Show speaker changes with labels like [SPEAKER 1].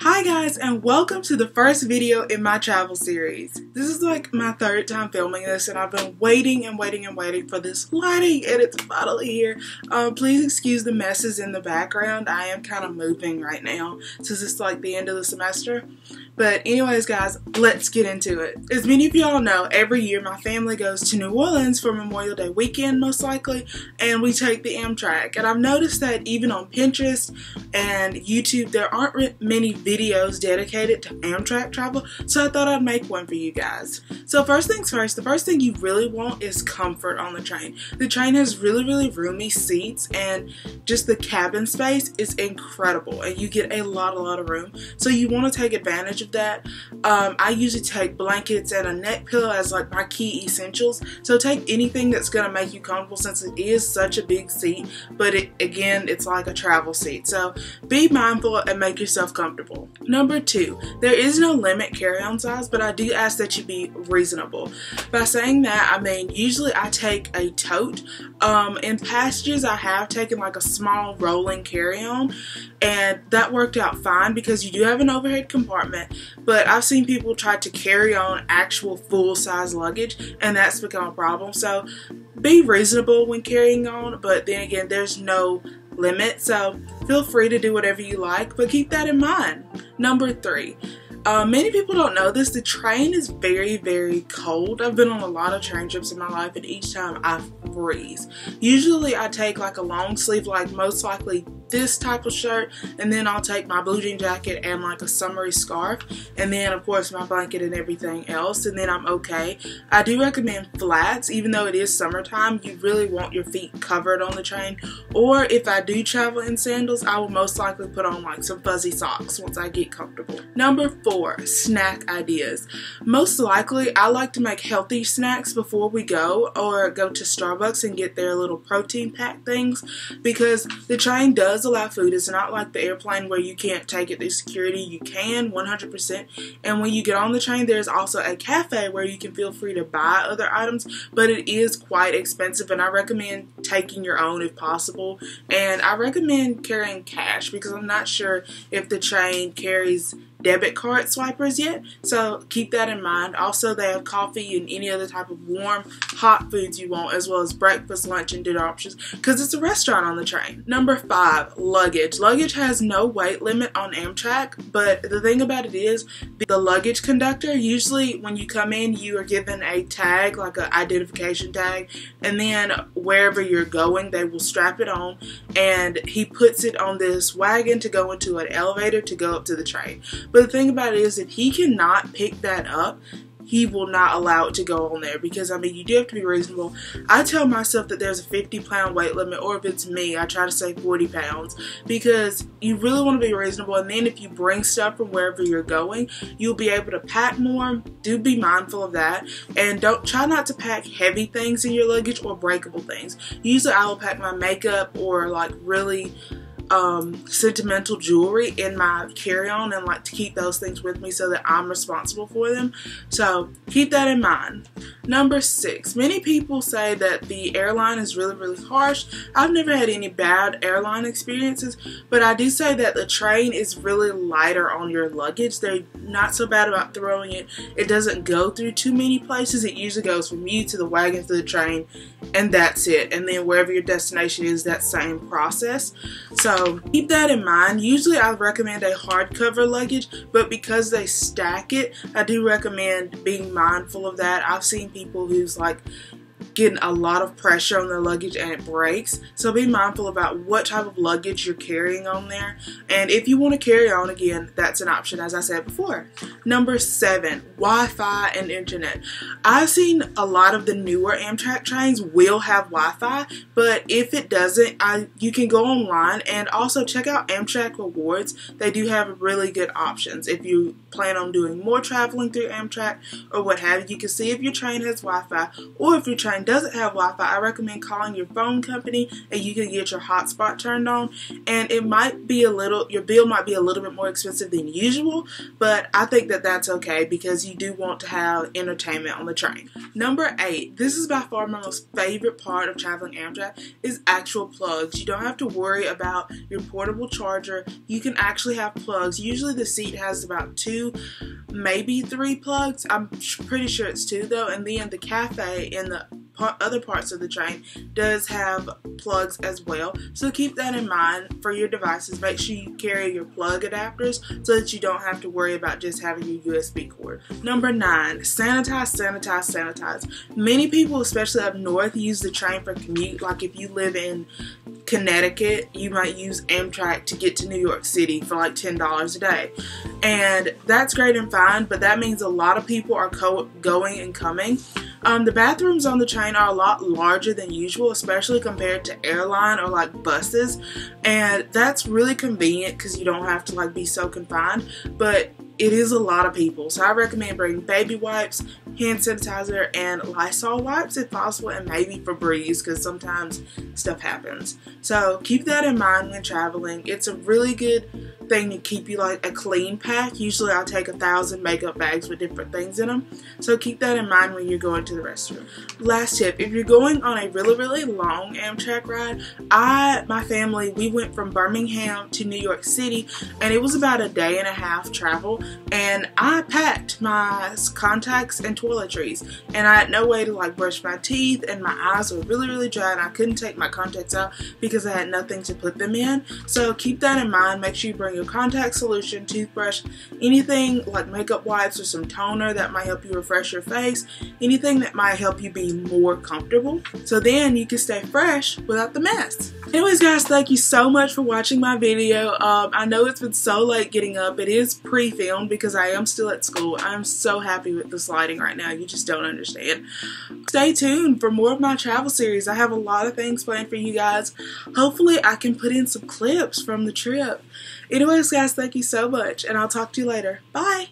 [SPEAKER 1] Hi guys, and welcome to the first video in my travel series. This is like my third time filming this, and I've been waiting for this lighting, and it's finally here. Please excuse the messes in the background. I am kind of moving right now since it's like the end of the semester. But anyways guys, let's get into it. As many of y'all know, every year my family goes to New Orleans for Memorial Day weekend most likely, and we take the Amtrak. And I've noticed that even on Pinterest and YouTube there aren't many videos dedicated to Amtrak travel, so I thought I'd make one for you guys. So first things first, the first thing you really want is comfort on the train. The train has really roomy seats, and just the cabin space is incredible, and you get a lot of room, so you want to take advantage of that. I usually take blankets and a neck pillow as like my key essentials, so take anything that's going to make you comfortable since it is such a big seat, but again it's like a travel seat, so be mindful and make yourself comfortable. Number 2, there is no limit carry-on size, but I do ask that you be reasonable. By saying that, I mean usually I take a tote. In past years I have taken like a small rolling carry-on, and that worked out fine because you do have an overhead compartment, but I've seen people try to carry on actual full-size luggage, and that's become a problem. So be reasonable when carrying on, but then again there's no limit, so feel free to do whatever you like, but keep that in mind. Number 3, many people don't know this, the train is very cold. I've been on a lot of train trips in my life, and each time I freeze. Usually I take like a long sleeve, like most likely this type of shirt, and then I'll take my blue jean jacket and like a summery scarf, and then of course my blanket and everything else, and then I'm okay. I do recommend flats. Even though it is summertime, you really want your feet covered on the train, or if I do travel in sandals, I will most likely put on like some fuzzy socks once I get comfortable. Number 4, snack ideas. Most likely I like to make healthy snacks before we go, or go to Starbucks and get their little protein pack things, because the train does allow food. It's not like the airplane where you can't take it through security. You can 100%, and when you get on the train there's also a cafe where you can feel free to buy other items, but it is quite expensive, and I recommend taking your own if possible. And I recommend carrying cash because I'm not sure if the train carries debit card swipers yet, so keep that in mind. Also, they have coffee and any other type of warm hot foods you want, as well as breakfast, lunch, and dinner options, because it's a restaurant on the train. Number 5, luggage. Luggage has no weight limit on Amtrak, but the thing about it is the luggage conductor, usually when you come in you are given a tag, like an identification tag, and then wherever you're going they will strap it on, and he puts it on this wagon to go into an elevator to go up to the train. But the thing about it is, if he cannot pick that up, he will not allow it to go on there, because I mean you do have to be reasonable. I tell myself that there's a 50-pound weight limit, or if it's me I try to say 40 pounds, because you really want to be reasonable. And then if you bring stuff from wherever you're going, you'll be able to pack more. Do be mindful of that, and don't try not to pack heavy things in your luggage or breakable things. Usually I will pack my makeup or like really sentimental jewelry in my carry-on, and like to keep those things with me so that I'm responsible for them, so keep that in mind. Number 6, many people say that the airline is really harsh. I've never had any bad airline experiences, but I do say that the train is really lighter on your luggage. They're not so bad about throwing it. It doesn't go through too many places. It usually goes from you to the wagon to the train, and that's it, and then wherever your destination is, that same process. So keep that in mind. Usually I recommend a hardcover luggage, but because they stack it, I do recommend being mindful of that. I've seen people who's like getting a lot of pressure on their luggage and it breaks, so be mindful about what type of luggage you're carrying on there. And if you want to carry on, again, that's an option, as I said before. Number 7, Wi-Fi and internet. I've seen a lot of the newer Amtrak trains will have Wi-Fi, but if it doesn't, you can go online and also check out Amtrak Rewards. They do have really good options if you plan on doing more traveling through Amtrak or what have you. You can see if your train has Wi-Fi, or if your train doesn't have Wi-Fi, I recommend calling your phone company and you can get your hotspot turned on. And it might be your bill might be a little bit more expensive than usual, but I think that that's okay because you do want to have entertainment on the train. Number 8, this is by far my most favorite part of traveling Amtrak, is actual plugs. You don't have to worry about your portable charger. You can actually have plugs. Usually the seat has about 2, maybe 3 plugs. I'm pretty sure it's 2 though, and then the cafe in the other parts of the train does have plugs as well, so keep that in mind for your devices. Make sure you carry your plug adapters so that you don't have to worry about just having your USB cord. Number 9, sanitize, sanitize, sanitize. Many people, especially up north, use the train for commute. Like if you live in Connecticut, you might use Amtrak to get to New York City for like $10 a day, and that's great and fine, but that means a lot of people are going and coming. The bathrooms on the train are a lot larger than usual, especially compared to airline or like buses, and that's really convenient because you don't have to like be so confined, but it is a lot of people. So I recommend bringing baby wipes, hand sanitizer, and Lysol wipes if possible, and maybe Febreze because sometimes stuff happens. So keep that in mind when traveling. It's a really good thing to keep you like a clean pack. Usually I'll take 1,000 makeup bags with different things in them. So keep that in mind when you're going to the restroom. Last tip, if you're going on a really long Amtrak ride, my family, we went from Birmingham to New York City, and it was about a day and a half travel, and I packed my contacts and toiletries, and I had no way to like brush my teeth, and my eyes were really dry, and I couldn't take my contacts out because I had nothing to put them in. So keep that in mind. Make sure you bring your contact solution, toothbrush, anything like makeup wipes or some toner that might help you refresh your face, anything that might help you be more comfortable, so then you can stay fresh without the mess. Anyways guys, thank you so much for watching my video. I know it's been so late getting up. It is pre-filmed because I am still at school. I'm so happy with this lighting right now. You just don't understand. Stay tuned for more of my travel series. I have a lot of things planned for you guys. Hopefully I can put in some clips from the trip. Anyways guys, thank you so much, and I'll talk to you later. Bye!